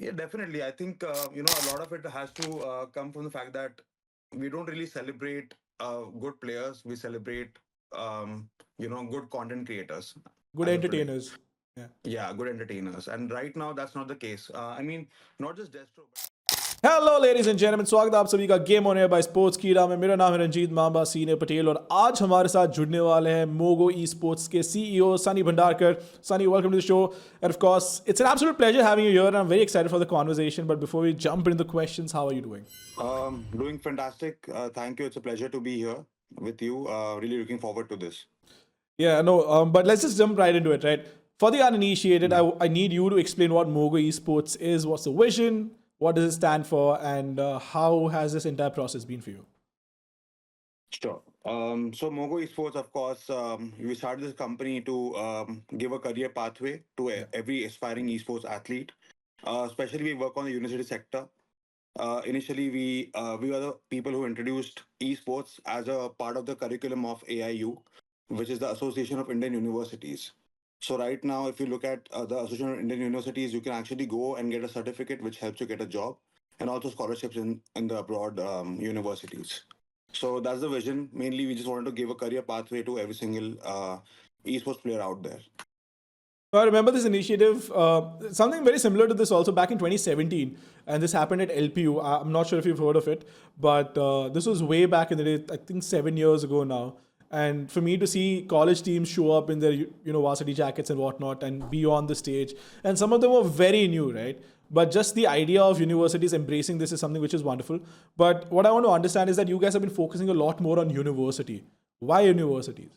Yeah, definitely. I think a lot of it has to come from the fact that we don't really celebrate good players. We celebrate good content creators Good as of today. entertainers. Yeah. Yeah, good entertainers. And right now, that's not the case. I mean, not just Destro, but hello ladies and gentleman, स्वागत है आप सभी का game on air by sports कीड़ा में। मेरा नाम है रंजीत मांबा सीनियर पटेल और आज हमारे साथ जुड़ने वाले हैं मोगो ई स्पोर्ट्स के CEO Sunny Bhandarkar. Sunny, welcome to the show and of course it's an absolute pleasure having you here. I am very excited for the conversation, but before we jump in the questions, how are you doing? doing fantastic. Thank you. It's a pleasure to be here with you. Really looking forward to this. Yeah, no, but let's just jump right into it, right? For the uninitiated, I need you to explain what MOGO Esports is, what's the vision, what does it stand for, and how has this entire process been for you? Sure. So MOGO Esports, of course, we started this company to give a career pathway to Yeah. every aspiring esports athlete. Especially, we work on the university sector. Initially, we were the people who introduced esports as a part of the curriculum of AIU, which is the Association of Indian Universities. So right now, if you look at the Association of Indian Universities, you can actually go and get a certificate which helps you get a job, and also scholarships in the abroad universities. So that's the vision. Mainly, we just wanted to give a career pathway to every single esports player out there. I remember this initiative, something very similar to this also back in 2017, and this happened at LPU. I'm not sure if you've heard of it, but this was way back in the day, I think 7 years ago now. And for me to see college teams show up in their varsity jackets and whatnot and be on the stage, and some of them were very new, right? But just the idea of universities embracing this is something which is wonderful. But what I want to understand is that you guys have been focusing a lot more on university. Why universities?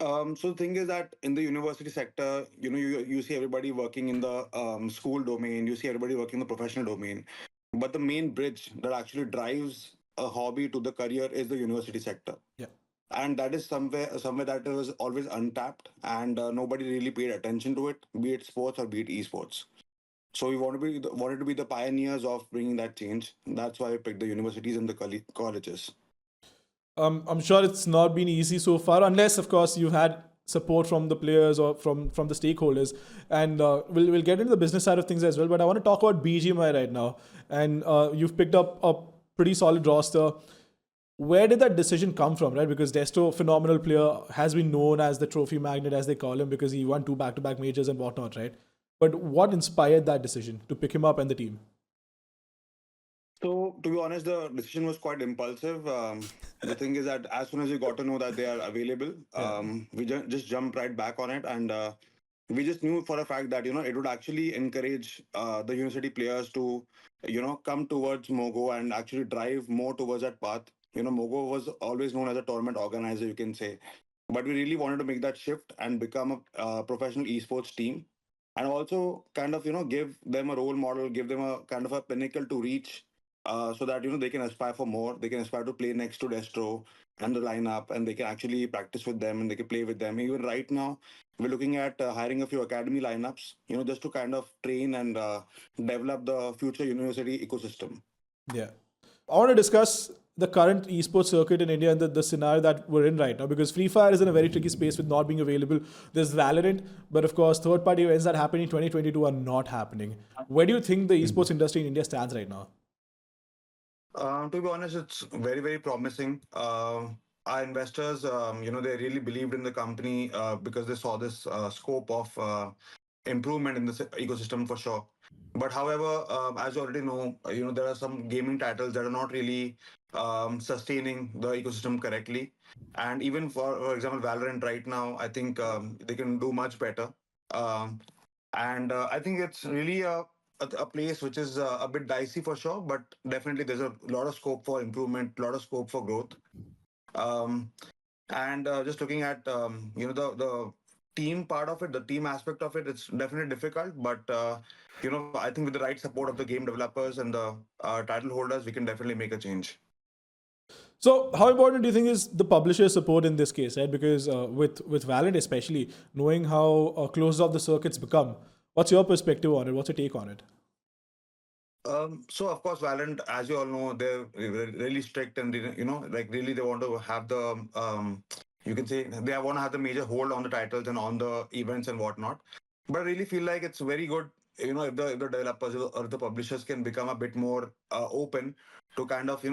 So the thing is that in the university sector, you see everybody working in the school domain, you see everybody working in the professional domain, but the main bridge that actually drives a hobby to the career is the university sector, Yeah. and that is somewhere that was always untapped, and nobody really paid attention to it, be it sports or be it esports. So we wanted to be the pioneers of bringing that change. That's why we picked the universities and the colleges. I'm sure it's not been easy so far, unless, of course, you've had support from the players or from the stakeholders. And we'll get into the business side of things as well. But I want to talk about BGMI right now. And you've picked up a pretty solid roster. Where did that decision come from, right? Because Destro, phenomenal player, has been known as the trophy magnet, as they call him, because he won 2 back-to-back majors and whatnot, right? But what inspired that decision to pick him up and the team? So, to be honest, the decision was quite impulsive. The thing is that as soon as we got to know that they are available, we just jumped right back on it, and we just knew for a fact that it would actually encourage the university players to come towards MOGO and actually drive more towards that path. MOGO was always known as a tournament organizer, you can say, but we really wanted to make that shift and become a professional esports team, and also kind of give them a role model, give them a kind of a pinnacle to reach, so that they can aspire for more. They can aspire to play next to Destro and the lineup, and they can actually practice with them and they can play with them. Even right now, we're looking at hiring a few academy lineups, just to kind of train and develop the future university ecosystem. Yeah. I want to discuss the current esports circuit in India and the scenario that we're in right now, because Free Fire is in a very tricky space with not being available. There's Valorant, but of course, third party events that happen in 2022 are not happening. Where do you think the esports industry in India stands right now? To be honest, it's very, very promising. Our investors, they really believed in the company because they saw this scope of improvement in the ecosystem for sure. But however, as you already know, there are some gaming titles that are not really sustaining the ecosystem correctly. And even for example, Valorant right now, I think they can do much better. Um, and I think it's really a place which is a bit dicey for sure, but definitely there's a lot of scope for improvement, a lot of scope for growth. Um, and just looking at the team part of it, the team aspect of it, it's definitely difficult. But I think with the right support of the game developers and the title holders, we can definitely make a change. So, how important do you think is the publisher support in this case, right? Because with Valorant especially, knowing how closed off the circuits become, what's your perspective on it? What's your take on it? So of course, Valorant, as you all know, they're really strict, and like really they want to have the you can say they want to have the major hold on the titles and on the events and whatnot. But I really feel like it's very good if the developers or the publishers can become a bit more open to kind of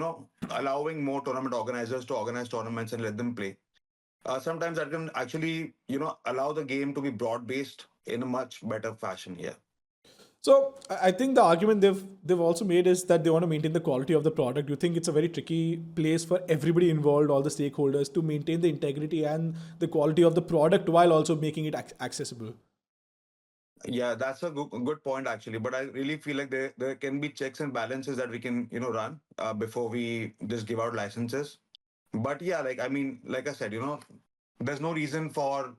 allowing more tournament organizers to organize tournaments and let them play, sometimes that can actually allow the game to be broad based in a much better fashion. Yeah. So I think the argument they've also made is that they want to maintain the quality of the product. You think it's a very tricky place for everybody involved, all the stakeholders, to maintain the integrity and the quality of the product while also making it accessible. Yeah, that's a good point actually. But I really feel like there can be checks and balances that we can run before we just give out licenses. But yeah, like I mean, like I said, there's no reason for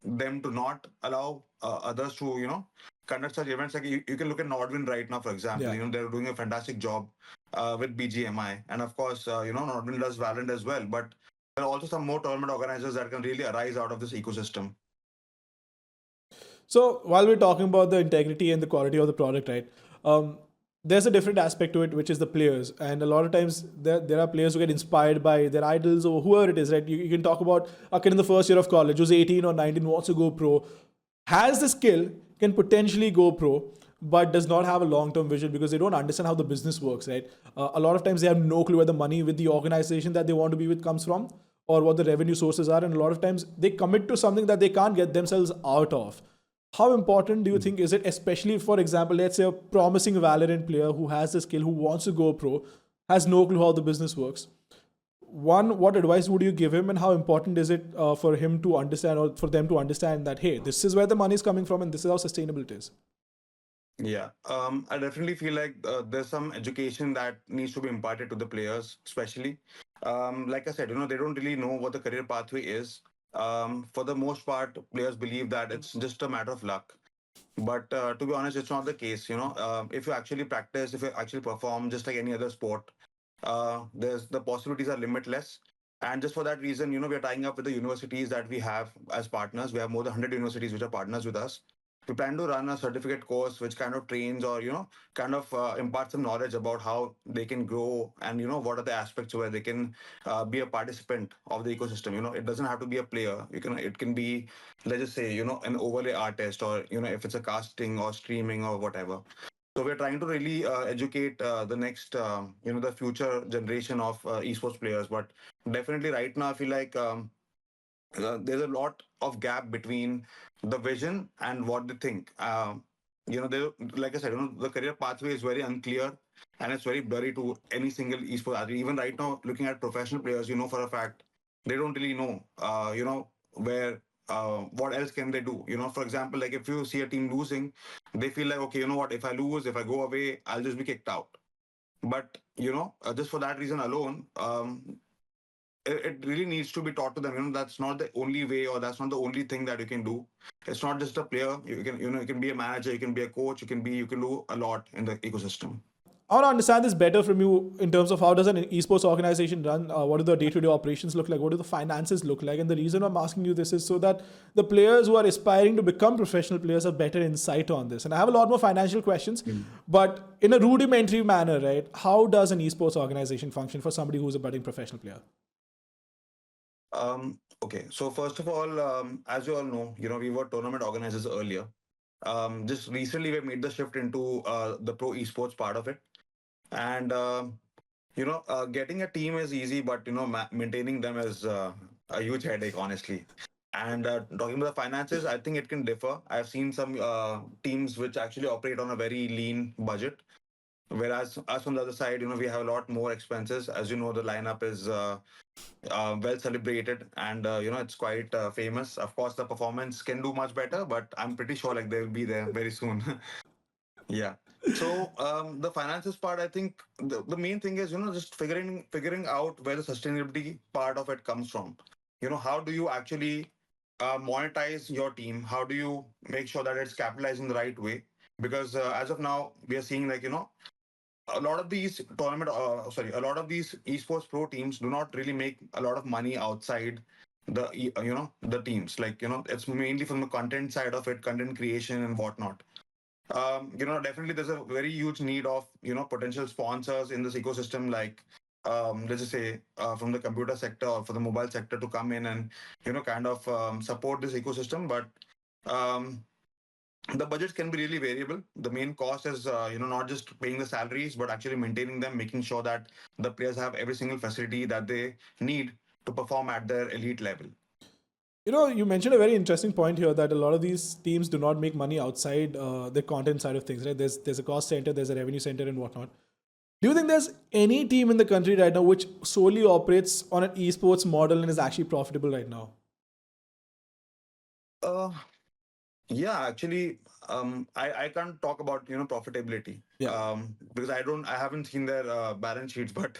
them to not allow others to conduct such events. Like you can look at Nordwind right now, for example. Yeah. They're doing a fantastic job with BGMI, and of course, Nordwind does Valorant as well. But there are also some more tournament organizers that can really arise out of this ecosystem. So while we're talking about the integrity and the quality of the product, right? There's a different aspect to it, which is the players. And a lot of times there are players who get inspired by their idols or whoever it is, right? You can talk about a kid in the first year of college who's 18 or 19, wants to go pro, has the skill, can potentially go pro, but does not have a long-term vision because they don't understand how the business works, right? A lot of times they have no clue where the money with the organization that they want to be with comes from or what the revenue sources are. And a lot of times they commit to something that they can't get themselves out of. How important do you think is it, especially for example, let's say a promising Valorant player who has the skill, who wants to go pro, has no clue how the business works? One, what advice would you give him, and how important is it for him to understand or for them to understand that, hey, this is where the money is coming from and this is how sustainable it is? Yeah, I definitely feel like there's some education that needs to be imparted to the players, especially. Like I said, they don't really know what the career pathway is. For the most part, players believe that it's just a matter of luck. But to be honest, it's not the case. If you actually practice, if you actually perform, just like any other sport, there's the possibilities are limitless. And just for that reason, we are tying up with the universities that we have as partners. We have more than 100 universities which are partners with us. We plan to run a certificate course which kind of trains or kind of imparts some knowledge about how they can grow and what are the aspects where they can be a participant of the ecosystem. It doesn't have to be a player. It can be, let's just say, an overlay artist, or if it's a casting or streaming or whatever. So we're trying to really educate the next the future generation of esports players. But definitely right now I feel like there's a lot of gap between the vision and what they think. They, like I said, the career pathway is very unclear and it's very blurry to any single esports athlete. Even right now, looking at professional players, for a fact, they don't really know, where, what else can they do? For example, like if you see a team losing, they feel like, okay, you know what, if I lose, if I go away, I'll just be kicked out. But, just for that reason alone, it really needs to be taught to them. That's not the only way, or that's not the only thing that you can do. It's not just a player. You can be a manager, you can be a coach, you can do a lot in the ecosystem. I want to understand this better from you in terms of how does an esports organization run? What do the day-to-day operations look like? What do the finances look like? And the reason I'm asking you this is so that the players who are aspiring to become professional players have better insight on this. And I have a lot more financial questions, but in a rudimentary manner, right? How does an esports organization function for somebody who's a budding professional player? Okay, so first of all, as you all know, we were tournament organizers earlier. Just recently, we made the shift into the pro esports part of it, and getting a team is easy, but maintaining them is a huge headache, honestly. And talking about the finances, I think it can differ. I've seen some teams which actually operate on a very lean budget, whereas us on the other side, we have a lot more expenses. As you know, the lineup is well celebrated, and it's quite famous. Of course, the performance can do much better, but I'm pretty sure like they'll be there very soon. Yeah. So the finances part, I think the main thing is just figuring out where the sustainability part of it comes from. How do you actually monetize your team? How do you make sure that it's capitalized in the right way? Because as of now, we are seeing like a lot of these a lot of these esports pro teams do not really make a lot of money outside the teams. Like it's mainly from the content side of it, content creation and whatnot. Definitely there's a very huge need of, potential sponsors in this ecosystem, like, let's just say, from the computer sector or for the mobile sector to come in and, kind of support this ecosystem. But um, The budgets can be really variable. The main cost is, not just paying the salaries, but actually maintaining them, making sure that the players have every single facility that they need to perform at their elite level. You mentioned a very interesting point here that a lot of these teams do not make money outside the content side of things, right? There's a cost center, there's a revenue center, and whatnot. Do you think there's any team in the country right now which solely operates on an esports model and is actually profitable right now? Uh, yeah, actually, I can't talk about profitability, Yeah. because I haven't seen their balance sheets. But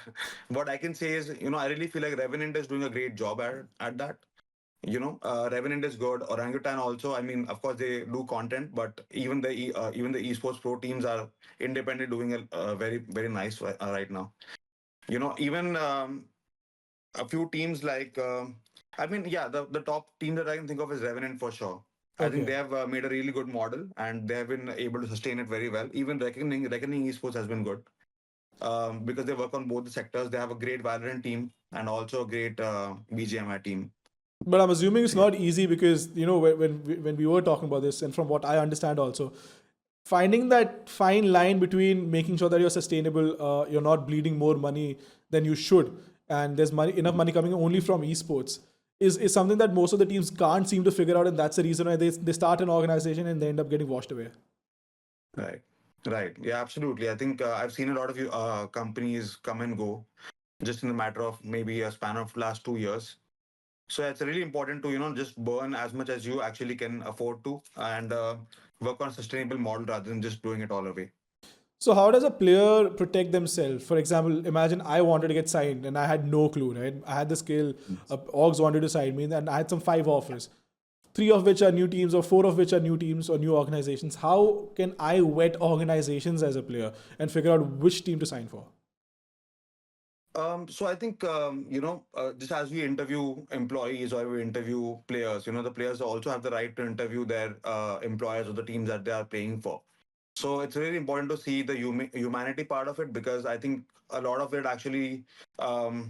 what I can say is, I really feel like Revenant is doing a great job at that. Revenant is good. Orangutan also. I mean, of course, they do content, but even the esports pro teams are independently doing a very very nice right now. Even a few teams like. I mean, yeah, the top team that I can think of is Revenant for sure. I think Okay. they have made a really good model and they have been able to sustain it very well. Even Reckoning Esports has been good, because they work on both the sectors. They have a great Valorant team and also a great BGMI team. But I'm assuming it's So, yeah. not easy because when we were talking about this, and from what I understand also, finding that fine line between making sure that you're sustainable, you're not bleeding more money than you should, and there's enough money coming only from esports is something that most of the teams can't seem to figure out, and that's the reason why they start an organization and they end up getting washed away. Right. Right. Yeah, absolutely. I think I've seen a lot of companies come and go just in a matter of maybe a span of last 2 years. So it's really important to, just burn as much as you actually can afford to and work on a sustainable model rather than just doing it all away. So how does a player protect themselves? For example, imagine I wanted to get signed and I had no clue, right? I had the skill, orgs wanted to sign me, and I had some 5 offers, three of which are new teams or four of which are new teams or new organizations. How can I vet organizations as a player and figure out which team to sign for? So I think, just as we interview employees or we interview players, the players also have the right to interview their employers or the teams that they are playing for. So it's really important to see the humanity part of it, because I think a lot of it actually,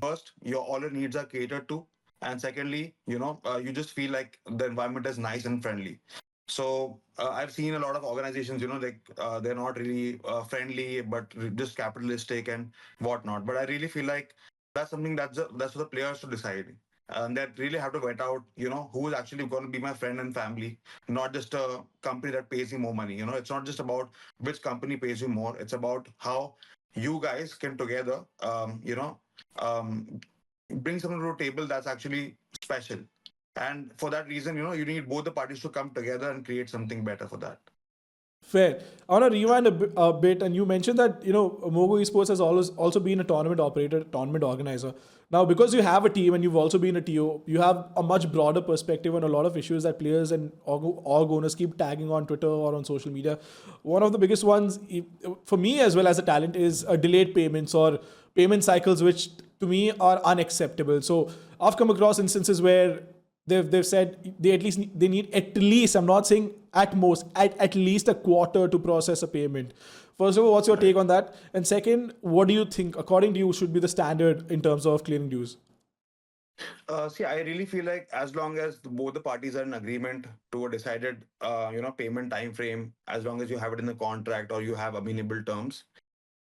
first, all your needs are catered to. And secondly, you just feel like the environment is nice and friendly. So I've seen a lot of organizations, like they're not really friendly, but just capitalistic and whatnot. But I really feel like that's something that's for the players to decide. And that really have to vet out, who is actually going to be my friend and family, not just a company that pays you more money. It's not just about which company pays you more. It's about how you guys can together, um, bring something to the table that's actually special. And for that reason, you need both the parties to come together and create something better for that. Fair. I want to rewind a bit, and you mentioned that MOGO Esports has always also been a tournament operator, tournament organizer. Now, because you have a team and you've also been a TO, you have a much broader perspective on a lot of issues that players and org owners keep tagging on Twitter or on social media. One of the biggest ones, for me as well as a talent, is delayed payments or payment cycles, which to me are unacceptable. So I've come across instances where they've said they need at least, I'm not saying at most, at least a quarter to process a payment. First of all, what's your take on that? And second, what do you think, according to you, should be the standard in terms of clearing dues? See, I really feel like as long as both the parties are in agreement to a decided, payment time frame, as long as you have it in the contract or you have amenable terms,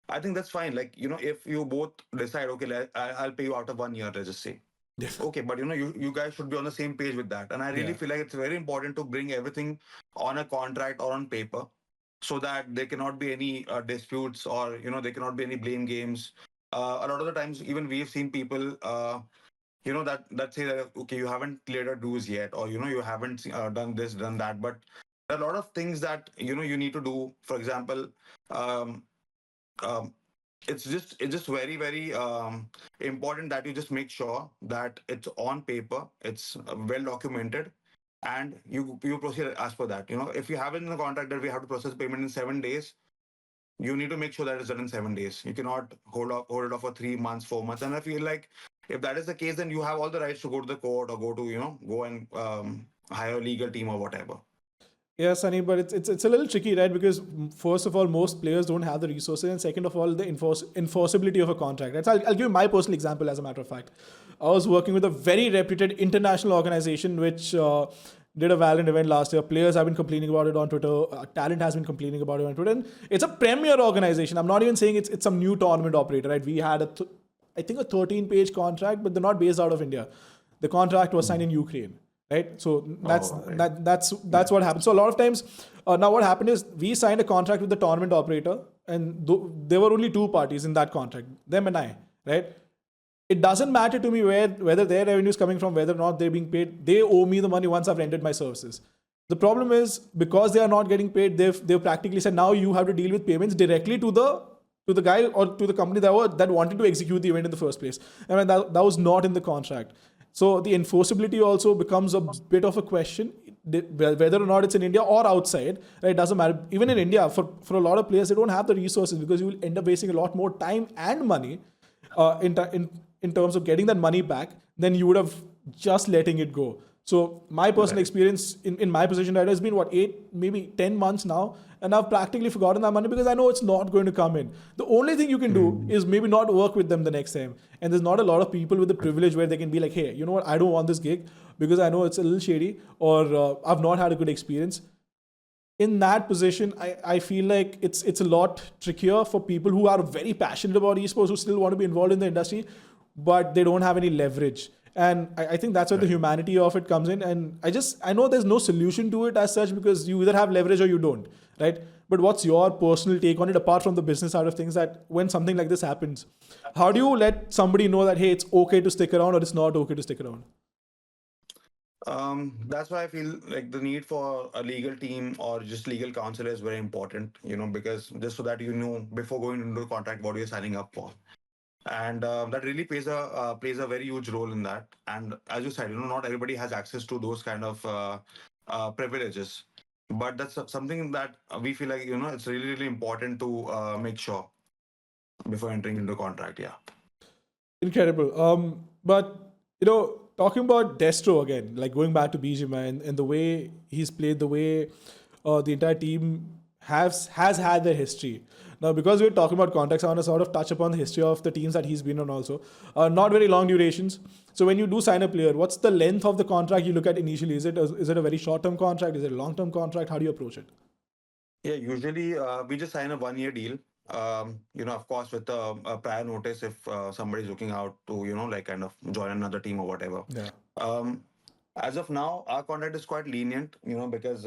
I think that's fine. Like, if you both decide, okay, I'll pay you out of 1 year, let's just say. Okay, but you guys should be on the same page with that. And I really Yeah. feel like it's very important to bring everything on a contract or on paper, so that there cannot be any disputes, or there cannot be any blame games. A lot of the times, even we've seen people, that say that, okay, you haven't cleared your dues yet, or you haven't done this, done that. But there are a lot of things that you need to do. For example, um, um, it's just very very important that you just make sure that it's on paper, it's well documented, and you proceed as per that. If you have it in the contract that we have to process payment in 7 days, you need to make sure that it's done in 7 days. You cannot hold it off for 3 months, 4 months. And I feel like if that is the case, then you have all the rights to go to the court, or go and hire a legal team or whatever. Yeah, Sunny, but it's a little tricky, right? Because first of all, most players don't have the resources, and second of all, the enforceability of a contract. Right? So I'll give you my personal example. As a matter of fact, I was working with a very reputed international organization, which did a Valorant event last year. Players have been complaining about it on Twitter. Talent has been complaining about it on Twitter. And it's a premier organization. I'm not even saying it's some new tournament operator, right? We had I think a 13-page contract, but they're not based out of India. The contract was signed in Ukraine, right? So that's what happened. So a lot of times, now what happened is we signed a contract with the tournament operator, and there were only two parties in that contract, them and I, right? It doesn't matter to me whether their revenue is coming from, whether or not they're being paid. They owe me the money once I've rendered my services. The problem is, because they are not getting paid, they've practically said now you have to deal with payments directly to the guy or to the company that wanted to execute the event in the first place. I mean, that was not in the contract. So the enforceability also becomes a bit of a question, whether or not it's in India or outside. Right? It doesn't matter. Even in India, for a lot of players, they don't have the resources, because you will end up wasting a lot more time and money in terms of getting that money back than you would have just letting it go. So my personal experience in my position right now has been 8, maybe 10 months now, and I've practically forgotten that money because I know it's not going to come in. The only thing you can do is maybe not work with them the next time. And there's not a lot of people with the privilege where they can be like, hey, you know what, I don't want this gig because I know it's a little shady, or I've not had a good experience. In that position, I feel like it's a lot trickier for people who are very passionate about esports, who still want to be involved in the industry, but they don't have any leverage. And I think that's where the humanity of it comes in. And I know there's no solution to it as such, because you either have leverage or you don't, right? But what's your personal take on it, apart from the business side of things, that when something like this happens, how do you let somebody know that, hey, it's okay to stick around or it's not okay to stick around? That's why I feel like the need for a legal team or just legal counsel is very important, because just so that you know before going into the contract what you're signing up for. And that really plays a very huge role in that. And as you said, not everybody has access to those kind of privileges, but that's something that we feel like it's really important to make sure before entering into a contract. Yeah. Incredible. But talking about Destro again, like going back to BGMI and the way he's played, the way the entire team has had their history. Now, because we're talking about context, I want to sort of touch upon the history of the teams that he's been on also. Not very long durations. So when you do sign a player, what's the length of the contract you look at initially? Is it a very short-term contract? Is it a long-term contract? How do you approach it? Yeah, usually we just sign a 1-year deal. Of course, with a prior notice if somebody's looking out to, like kind of join another team or whatever. Yeah. As of now, our contract is quite lenient, because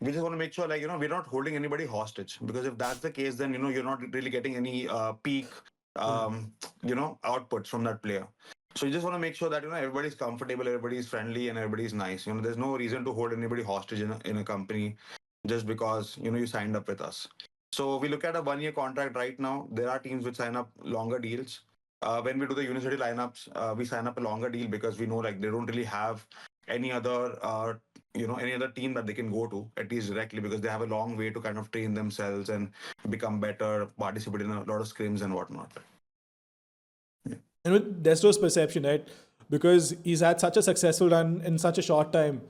we just want to make sure, like, we're not holding anybody hostage. Because if that's the case, then, you're not really getting any peak, outputs from that player. So you just want to make sure that, everybody's comfortable, everybody's friendly, and everybody's nice. There's no reason to hold anybody hostage in a company just because, you signed up with us. So we look at a 1-year contract right now. There are teams which sign up longer deals. When we do the university lineups, we sign up a longer deal because we know like they don't really have any other any other team that they can go to, at least directly, because they have a long way to kind of train themselves and become better, participate in a lot of scrims and whatnot. Yeah. And with Destro's perception, right? Because he's had such a successful run in such a short time.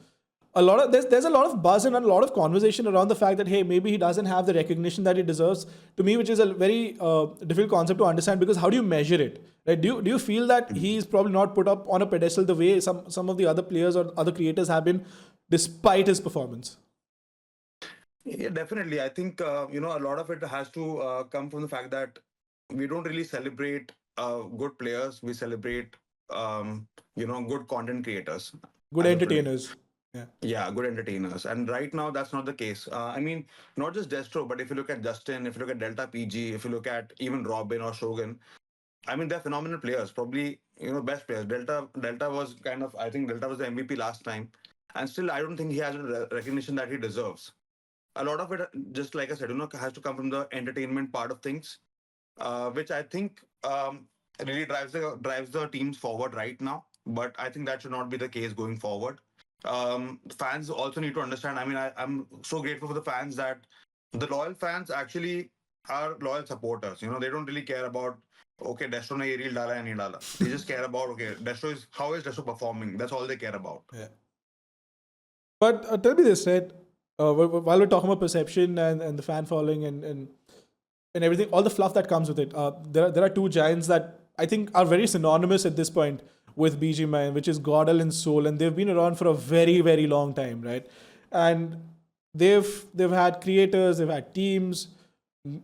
There's a lot of buzz and a lot of conversation around the fact that, hey, maybe he doesn't have the recognition that he deserves. To me, which is a very difficult concept to understand, because how do you measure it? Right? Do you feel that he's probably not put up on a pedestal the way some of the other players or other creators have been, despite his performance? Yeah, definitely. I think a lot of it has to come from the fact that we don't really celebrate good players. We celebrate good content creators, good entertainers. Yeah, good entertainers. And right now, that's not the case. I mean, not just Destro, but if you look at Justin, if you look at Delta PG, if you look at even Robin or Shogun, I mean, they're phenomenal players. Probably, best players. Delta was I think Delta was the MVP last time. And still, I don't think he has the recognition that he deserves. A lot of it, just like I said, has to come from the entertainment part of things, which I think really drives the teams forward right now. But I think that should not be the case going forward. Fans also need to understand. I mean, I'm so grateful for the fans that the loyal fans actually are loyal supporters. They don't really care about, okay, Destro ne ye reel dala ya nahi dala. They just care about, okay, how is Destro performing? That's all they care about. Yeah. But tell me this, right? While we're talking about perception and the fan following and everything, all the fluff that comes with it, there are two giants that I think are very synonymous at this point with BGMI, which is GodL and Soul, and they've been around for a very, very long time, right? And they've had creators, they've had teams,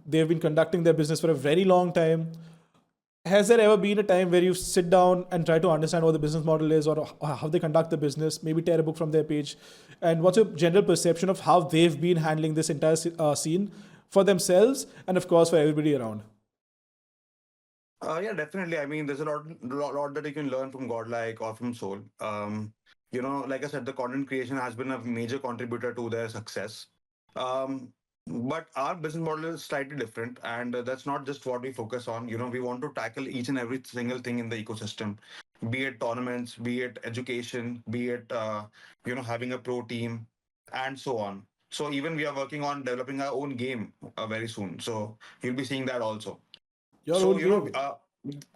they've been conducting their business for a very long time. Has there ever been a time where you sit down and try to understand what the business model is or how they conduct the business, maybe tear a book from their page, and what's your general perception of how they've been handling this entire scene for themselves and of course for everybody around? Yeah, definitely. I mean, there's a lot that you can learn from Godlike or from Soul. Like I said, the content creation has been a major contributor to their success. Um, but our business model is slightly different, and that's not just what we focus on. We want to tackle each and every single thing in the ecosystem, be it tournaments, be it education, be it having a pro team, and so on. So even we are working on developing our own game very soon. So you'll be seeing that also. Your So, own game.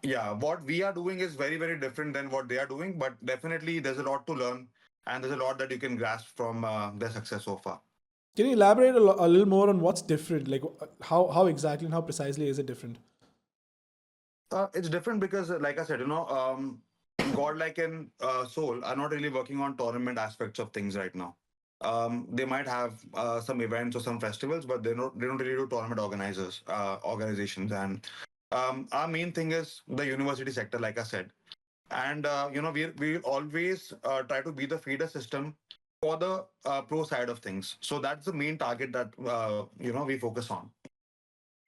yeah, what we are doing is very, very different than what they are doing, but definitely there's a lot to learn and there's a lot that you can grasp from their success so far. Can you elaborate a little more on what's different? Like how exactly and how precisely is it different? It's different because, like I said, Godlike and Soul are not really working on tournament aspects of things right now. They might have some events or some festivals, but they don't really do tournament organizations. And our main thing is the university sector, like I said. And we always try to be the feeder system for the pro side of things. So that's the main target that we focus on.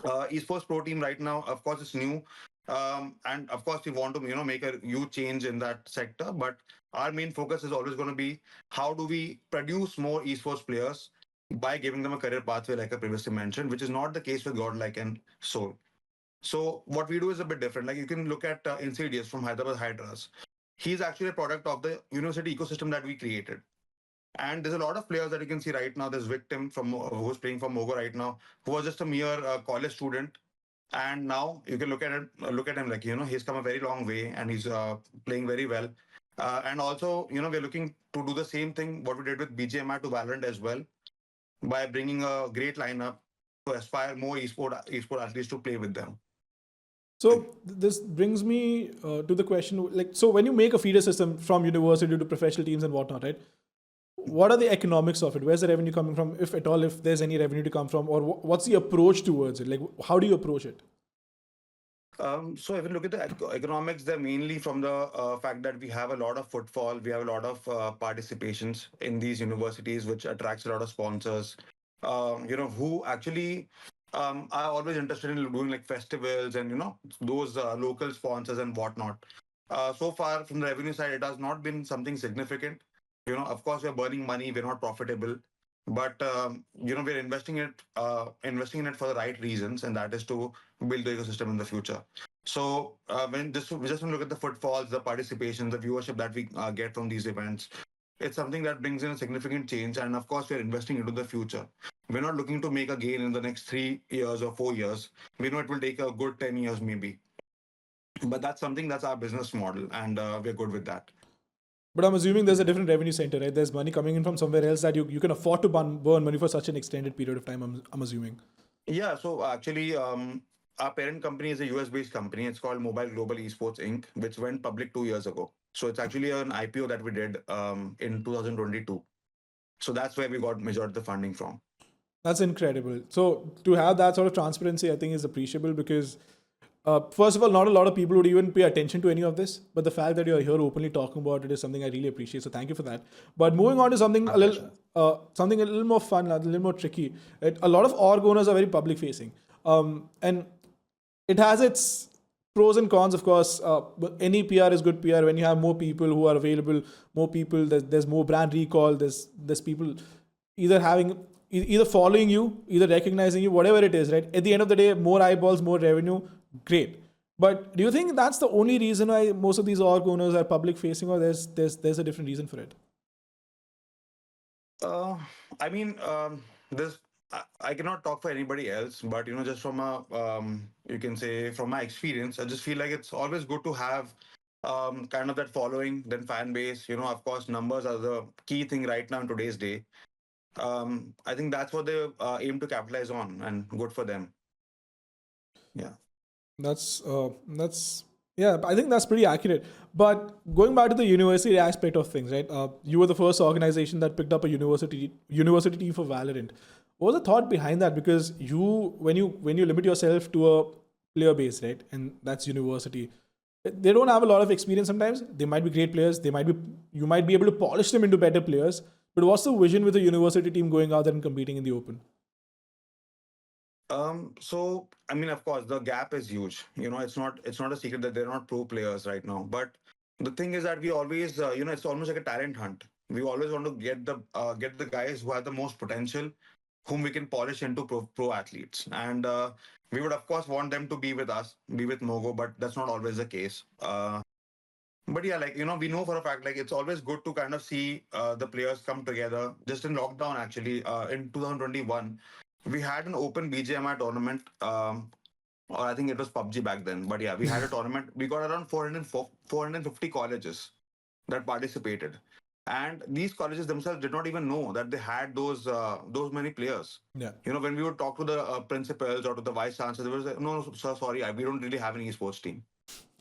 Esports pro team right now, of course, it's new, and of course we want to make a huge change in that sector. But our main focus is always going to be how do we produce more esports players by giving them a career pathway, like I previously mentioned, which is not the case with Godlike and Soul. So what we do is a bit different. Like you can look at Insidious from Hyderabad Hydras. He's actually a product of the university ecosystem that we created. And there's a lot of players that you can see right now. There's Victim from who's playing for MOGO right now, who was just a mere college student, and now you can look at him like he's come a very long way, and he's playing very well. And also, we're looking to do the same thing what we did with BGMI to Valorant as well, by bringing a great lineup to aspire more esport athletes to play with them. So this brings me to the question, like, so when you make a feeder system from university to professional teams and whatnot, right? What are the economics of it? Where's the revenue coming from, if at all, if there's any revenue to come from, or what's the approach towards it? Like, how do you approach it? So if you look at the economics, they're mainly from the fact that we have a lot of footfall, we have a lot of participations in these universities, which attracts a lot of sponsors, who actually are always interested in doing like festivals and, those local sponsors and whatnot. So far from the revenue side, it has not been something significant. Of course, we're burning money, we're not profitable, but we're investing in it for the right reasons, and that is to build the ecosystem in the future. So when just we just want to look at the footfalls, the participation, the viewership that we get from these events, it's something that brings in a significant change. And of course, we're investing into the future. We're not looking to make a gain in the next 3 years or 4 years. We know it will take a good 10 years maybe, but that's our business model, and we're good with that. But I'm assuming there's a different revenue center, right? There's money coming in from somewhere else that you can afford to burn money for such an extended period of time, I'm assuming. Yeah, so actually, our parent company is a US-based company. It's called Mobile Global Esports Inc., which went public 2 years ago. So it's actually an IPO that we did in 2022. So that's where we got majority of the funding from. That's incredible. So to have that sort of transparency, I think is appreciable because, first of all, not a lot of people would even pay attention to any of this. But the fact that you're here openly talking about it is something I really appreciate. So thank you for that. But moving on to something My pleasure. something a little more fun, a little more tricky. Right? A lot of org owners are very public facing, and it has its pros and cons, of course. Any PR is good PR when you have more people who are available, more people. There's more brand recall. There's people either either following you, either recognizing you, whatever it is. Right. At the end of the day, more eyeballs, more revenue. Great. But do you think that's the only reason why most of these org owners are public facing, or there's a different reason for it? Uh, I mean, this I cannot talk for anybody else, but just from a you can say from my experience, I just feel like it's always good to have kind of that following, then fan base. Of course, numbers are the key thing right now in today's day. I think that's what they aim to capitalize on, and good for them. Yeah. That's Yeah, I think that's pretty accurate. But going back to the university aspect of things, right? You were the first organization that picked up a university team for Valorant. What was the thought behind that? Because when you limit yourself to a player base, right, and that's university, they don't have a lot of experience. Sometimes they might be great players. You might be able to polish them into better players. But what's the vision with a university team going out there and competing in the open? So I mean, of course, the gap is huge. It's not a secret that they're not pro players right now. But the thing is that we always, it's almost like a talent hunt. We always want to get the guys who have the most potential, whom we can polish into pro athletes. And we would of course want them to be with us, be with Mogo, but that's not always the case. But yeah, like we know for a fact, like it's always good to kind of see the players come together. Just in lockdown, actually, in 2021, we had an open BGMI tournament. Or I think it was PUBG back then. But yeah, we had a tournament. We got around 450 colleges that participated, and these colleges themselves did not even know that they had those many players. Yeah. When we would talk to the principals or to the vice chancellor, they would say, "No, no, sir, sorry, we don't really have an esports team."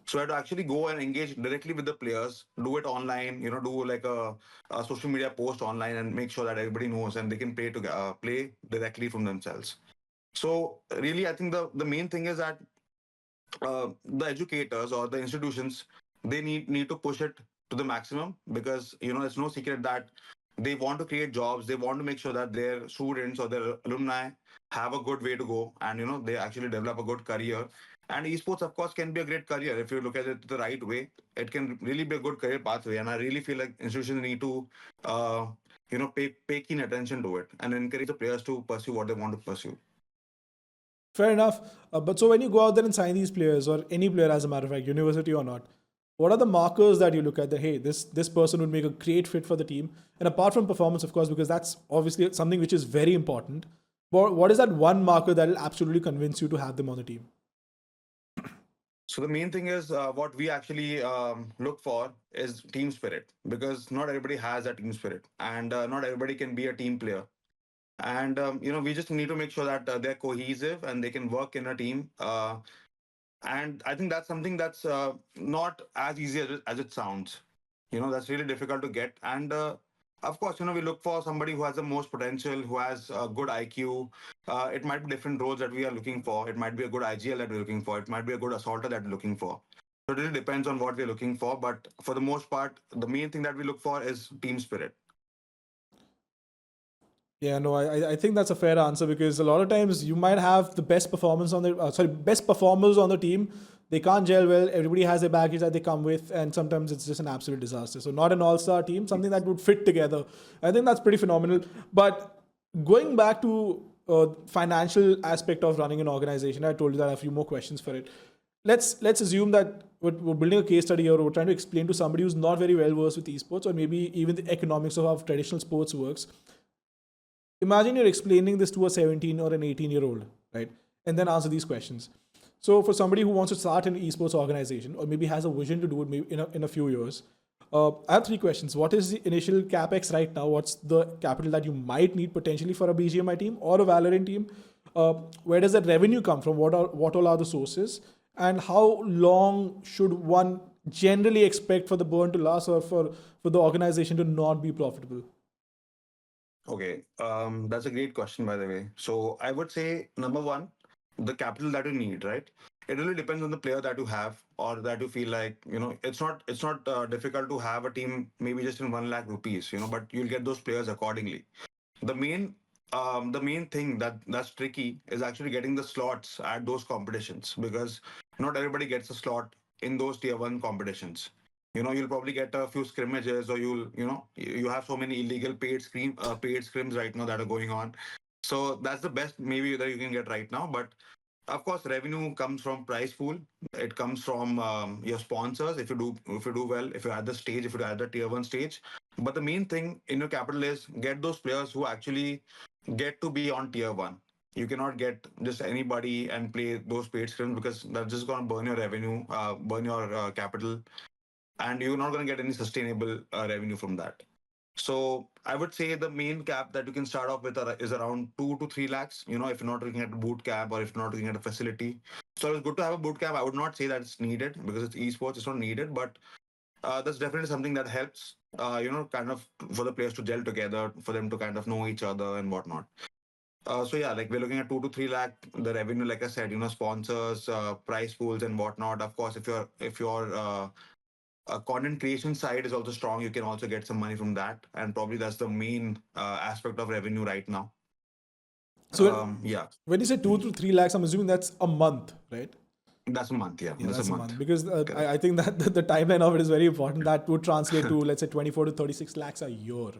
So I had to actually go and engage directly with the players, do it online, do like a social media post online and make sure that everybody knows and they can play directly from themselves. So really, I think the main thing is that the educators or the institutions, they need to push it to the maximum, because it's no secret that they want to create jobs. They want to make sure that their students or their alumni have a good way to go, and they actually develop a good career. And esports, of course, can be a great career if you look at it the right way. It can really be a good career pathway, and I really feel like institutions need to pay keen attention to it and encourage the players to pursue what they want to pursue. Fair enough. But so when you go out there and sign these players, or any player as a matter of fact, university or not, what are the markers that you look at? That hey, this person would make a great fit for the team. And apart from performance, of course, because that's obviously something which is very important. But what is that one marker that will absolutely convince you to have them on the team? So the main thing is what we actually look for is team spirit, because not everybody has that team spirit, and not everybody can be a team player. And we just need to make sure that they're cohesive and they can work in a team. And I think that's something that's not as easy as it sounds. That's really difficult to get. And of course, we look for somebody who has the most potential, who has a good IQ. It might be different roles that we are looking for. It might be a good IGL that we're looking for. It might be a good assaulter that we're looking for. So it really depends on what we're looking for. But for the most part, the main thing that we look for is team spirit. Yeah, no, I think that's a fair answer, because a lot of times you might have the best performance on the best performers on the team. They can't gel well. Everybody has their baggage that they come with, and sometimes it's just an absolute disaster. So not an all-star team, something that would fit together. I think that's pretty phenomenal. But going back to financial aspect of running an organization, I told you that I have a few more questions for it. Let's assume that we're building a case study, or we're trying to explain to somebody who's not very well versed with esports, or maybe even the economics of how traditional sports works. Imagine you're explaining this to a 17 or an 18-year-old, right? And then answer these questions. So for somebody who wants to start an esports organization, or maybe has a vision to do it maybe in a few years, I have three questions. What is the initial capex right now? What's the capital that you might need potentially for a BGMI team or a Valorant team? Where does that revenue come from? What all are the sources? And how long should one generally expect for the burn to last, or for the organization to not be profitable? Okay, that's a great question, by the way. So I would say number one, the capital that you need, right? It really depends on the player that you have, or that you feel like, it's not difficult to have a team maybe just in 1 lakh rupees, but you'll get those players accordingly. The main thing that's tricky is actually getting the slots at those competitions, because not everybody gets a slot in those tier 1 competitions. You'll probably get a few scrimmages, or you have so many illegal paid scrims right now that are going on. So that's the best maybe that you can get right now. But of course, revenue comes from prize pool. It comes from your sponsors. If you do well, if you're at the stage, if you're at the tier 1 stage. But the main thing in your capital is get those players who actually get to be on tier 1. You cannot get just anybody and play those paid scrims, because that's just going to burn your revenue, burn your capital, and you're not going to get any sustainable revenue from that. So I would say the main cap that you can start off with is around 2 to 3 lakhs. If you're not looking at a boot camp or if you're not looking at a facility. So it's good to have a boot camp. I would not say that it's needed because it's esports. It's not needed, but that's definitely something that helps. Kind of for the players to gel together, for them to kind of know each other and whatnot. So yeah, like we're looking at 2 to 3 lakh. The revenue, like I said, sponsors, prize pools, and whatnot. Of course, if your content creation side is also strong, you can also get some money from that, and probably that's the main aspect of revenue right now. So Yeah, when you say 2 to 3 lakhs, I'm assuming that's a month, right? that's a month. Yeah, Yeah, that's a that's a month. month because Correct. I think that the timeline of it is very important. That would translate to, let's say, 24 to 36 lakhs a year,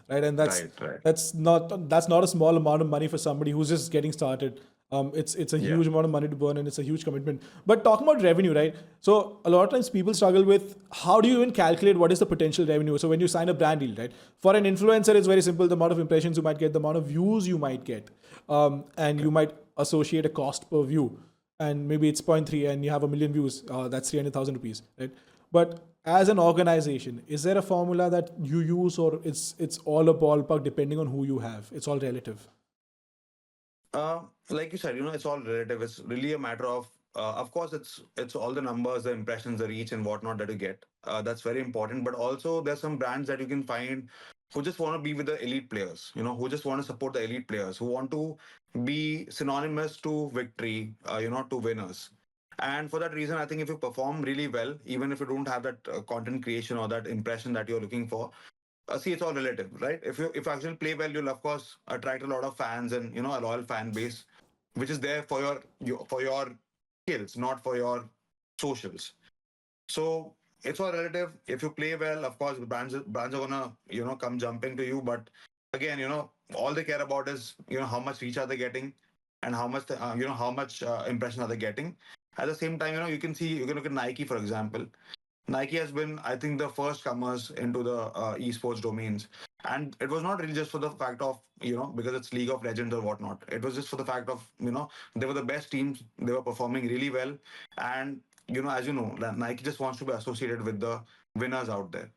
right? And that's Right, right. that's not a small amount of money for somebody who's just getting started. It's a Yeah. huge amount of money to burn and it's a huge commitment. But talking about revenue, right? So a lot of times people struggle with how do you even calculate what is the potential revenue? So when you sign a brand deal, right? For an influencer, it's very simple. The amount of impressions you might get, the amount of views you might get, and you might associate a cost per view, and maybe it's zero point 0.3 and you have a million views, that's 300,000 rupees, right? But as an organization, is there a formula that you use, or it's all a ballpark depending on who you have? It's all relative. Like you said, it's all relative. It's really a matter of course, it's all the numbers, the impressions, the reach, and whatnot that you get. That's very important. But also, there's some brands that you can find who just want to be with the elite players. Who just want to support the elite players, who want to be synonymous to victory. To winners. And for that reason, I think if you perform really well, even if you don't have that content creation or that impression that you're looking for, see, it's all relative, right? If you actually play well, you'll of course attract a lot of fans and a loyal fan base, which is there for your skills, not for your socials. So it's all relative. If you play well, of course, brands are gonna come jumping to you. But again, all they care about is how much reach are they getting, and how much impression are they getting. At the same time, you can look at Nike, for example. Nike has been, I think, the first comers into the esports domains. And it was not really just for the fact of, because it's League of Legends or whatnot. It was just for the fact of, they were the best teams. They were performing really well. And, as you know, Nike just wants to be associated with the winners out there.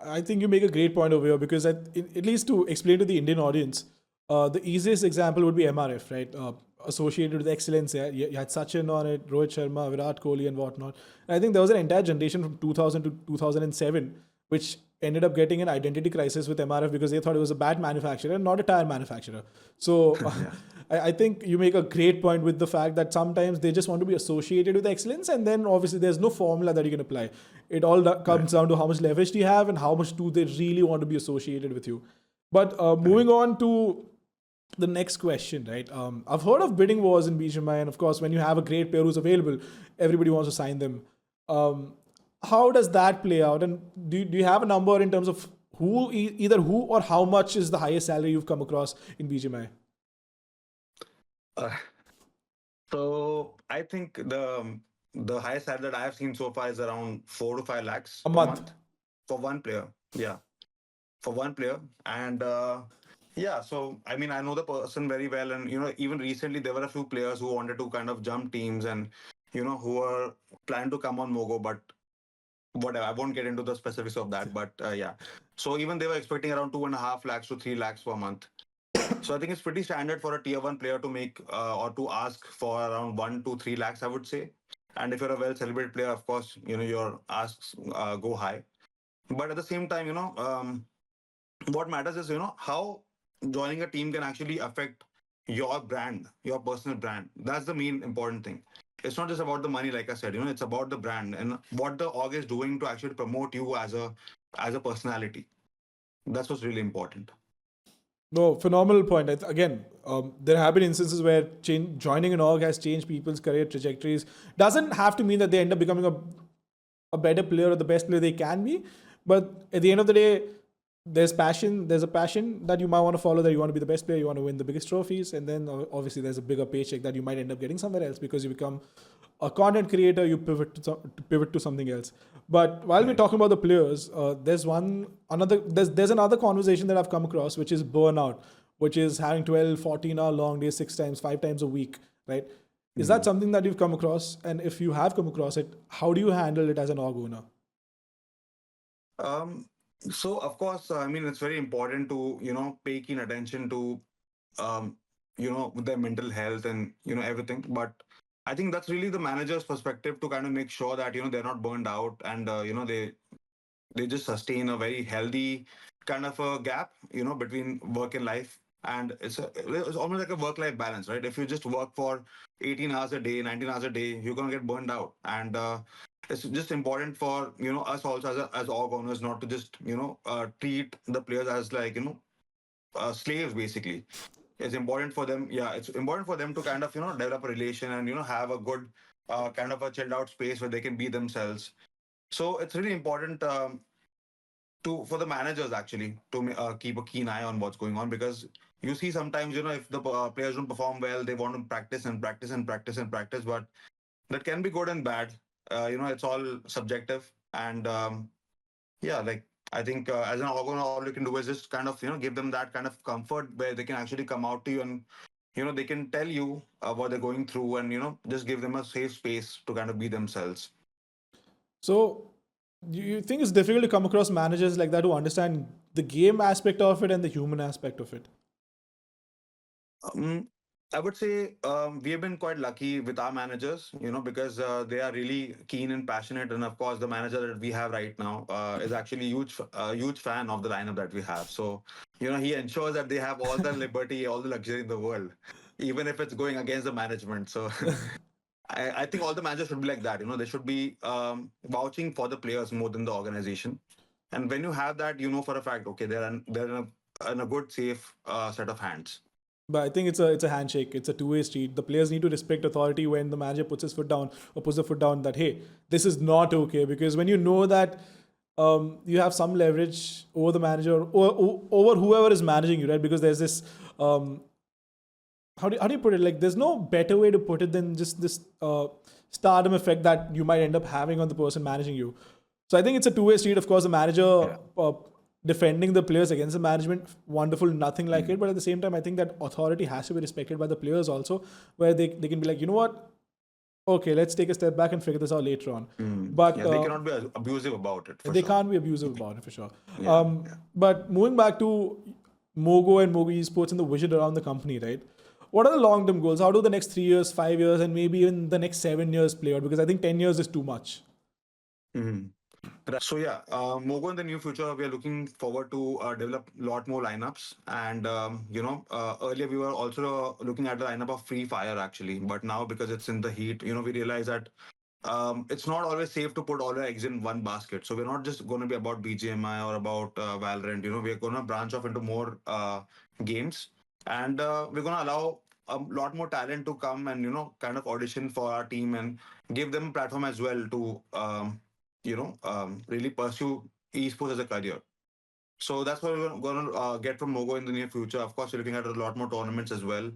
I think you make a great point over here because at least to explain to the Indian audience, the easiest example would be MRF, right? Associated with excellence. Yeah, you had Sachin on it, Rohit Sharma, Virat Kohli, and whatnot. And I think there was an entire generation from 2000 to 2007 which ended up getting an identity crisis with MRF because they thought it was a bat manufacturer and not a tire manufacturer. So Yeah. I think you make a great point with the fact that sometimes they just want to be associated with excellence, and then obviously there's no formula that you can apply. It all Right. comes down to how much leverage do you have and how much do they really want to be associated with you. But Right. moving on to the next question, right? I've heard of bidding wars in BGMI, and of course, when you have a great player who's available, everybody wants to sign them. Um, how does that play out? And do you have a number in terms of either who or how much is the highest salary you've come across in BGMI? Uh, so I think the highest salary that I have seen so far is around 4 to 5 lakhs A per month. month for one player. Yeah, for one player. And yeah, so I mean, I know the person very well, and even recently there were a few players who wanted to kind of jump teams, and who were planning to come on MOGO, but whatever. I won't get into the specifics of that, but yeah. So even they were expecting around 2.5 lakhs to 3 lakhs per month. So I think it's pretty standard for a tier one player to make or to ask for around 1 to 3 lakhs, I would say. And if you're a well celebrated player, of course, your asks go high. But at the same time, what matters is how joining a team can actually affect your brand, your personal brand. That's the main important thing. It's not just about the money, like I said. It's about the brand and what the org is doing to actually promote you as a personality. That's what's really important. No, phenomenal point. Again, there have been instances where joining an org has changed people's career trajectories. Doesn't have to mean that they end up becoming a better player or the best player they can be. But at the end of the day, there's passion. There's a passion that you might want to follow. That you want to be the best player. You want to win the biggest trophies, and then obviously there's a bigger paycheck that you might end up getting somewhere else because you become a content creator. You pivot to something else. But while we're Right. talking about the players, there's another conversation that I've come across, which is burnout, which is having 12, 14 hour long days, 6 times, 5 times a week, right? Is that Mhm. something that you've come across? And if you have come across it, how do you handle it as an org owner? Um, So of course, I mean, it's very important to, pay keen attention to, um, their mental health and, everything. But I think that's really the manager's perspective to kind of make sure that, they're not burned out and, they just sustain a very healthy kind of a gap, between work and life. And it's almost like a work-life balance, right? If you just work for 18 hours a day, 19 hours a day, you're gonna get burned out. And it's just important for us also as org owners not to just treat the players as like slaves basically. It's important for them. Yeah, it's important for them to kind of develop a relation and have a good kind of a chilled out space where they can be themselves. So it's really important. To for the managers actually to keep a keen eye on what's going on, because you see sometimes if the players don't perform well, they want to practice and practice and practice and practice, but that can be good and bad. It's all subjective. And yeah, like I think as an organ, all you can do is just kind of give them that kind of comfort where they can actually come out to you and they can tell you what they're going through, and just give them a safe space to kind of be themselves. So, do you think it's difficult to come across managers like that who understand the game aspect of it and the human aspect of it? Um, I would say we have been quite lucky with our managers, because they are really keen and passionate. And of course, the manager that we have right now is actually huge fan of the lineup that we have. So, he ensures that they have all the liberty, all the luxury in the world, even if it's going against the management. So, I think all the managers should be like that. They should be vouching for the players more than the organization. And when you have that, for a fact, okay, they're in a good, safe set of hands. But I think it's a handshake. It's a two-way street. The players need to respect authority when the manager puts his foot down or puts the foot down that hey, this is not okay. Because when you know that you have some leverage over the manager or over whoever is managing you, right? Because there's this how do you put it? Like there's no better way to put it than just this stardom effect that you might end up having on the person managing you. So I think it's a two-way street. Of course, the manager defending the players against the management, wonderful, nothing like it. But at the same time, I think that authority has to be respected by the players also, where they can be like, you know what? Okay, let's take a step back and figure this out later on. But Yeah, they cannot be abusive about it for they sure. can't be abusive about it for sure. Yeah, yeah. But moving back to MOGO and MOGO Esports and the vision around the company, right? What are the long-term goals? How do the next 3 years, 5 years, and maybe even the next 7 years play out? Because I think 10 years is too much. Mhm. So yeah, Mogo in the near future, we are looking forward to develop a lot more lineups. And earlier we were also looking at the lineup of Free Fire actually, but now because it's in the heat, we realize that it's not always safe to put all your eggs in one basket. So we're not just going to be about BGMI or about Valorant. We're going to branch off into more games, and we're going to allow a lot more talent to come and kind of audition for our team and give them a platform as well to really pursue esports as a career. So that's what we're going to get from Mogo in the near future. Of course, we're looking at a lot more tournaments as well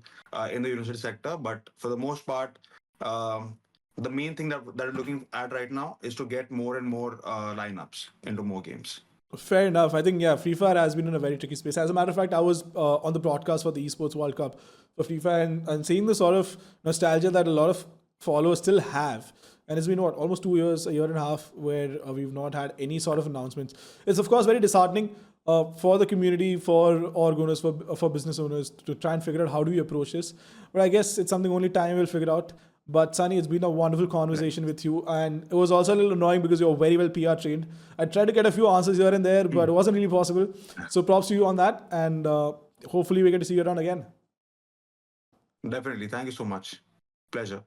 in the university sector. But for the most part, the main thing that we're looking at right now is to get more and more lineups into more games. Fair enough. I think, yeah, Free Fire has been in a very tricky space. As a matter of fact, I was on the broadcast for the Esports World Cup for Free Fire and seeing the sort of nostalgia that a lot of followers still have. And it's been, what, almost 2 years, a year and a half, where we've not had any sort of announcements. It's, of course, very disheartening for the community, for org owners, for business owners to try and figure out how do we approach this. But I guess it's something only time will figure out. But Sunny, it's been a wonderful conversation with you, and it was also a little annoying because you're very well PR trained. I tried to get a few answers here and there, but it wasn't really possible. So props to you on that, and hopefully we get to see you around again. Definitely. Thank you so much. Pleasure.